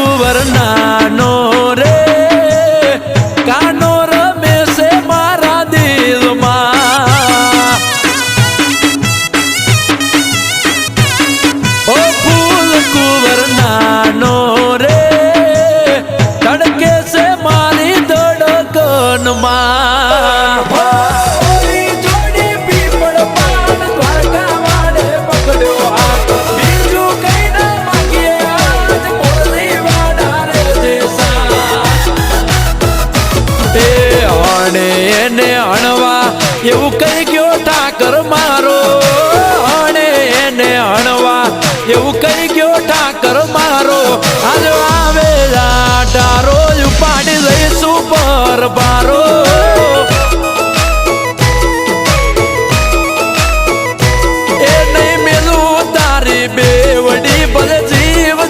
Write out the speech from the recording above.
કુંવર નાનો રે કાનો રમે છે મારા દિલમાં ઓ ફૂલ કુંવર નાનો રે તડકે છે મારી ધડકનમાં એને હણવા એવું કઈ ગયો ઠાકર મારો હણે એને હણવા એવું કઈ ગયો ઠાકર મારો આજ આવે ટારો ઉપાડી લઈશું પરબા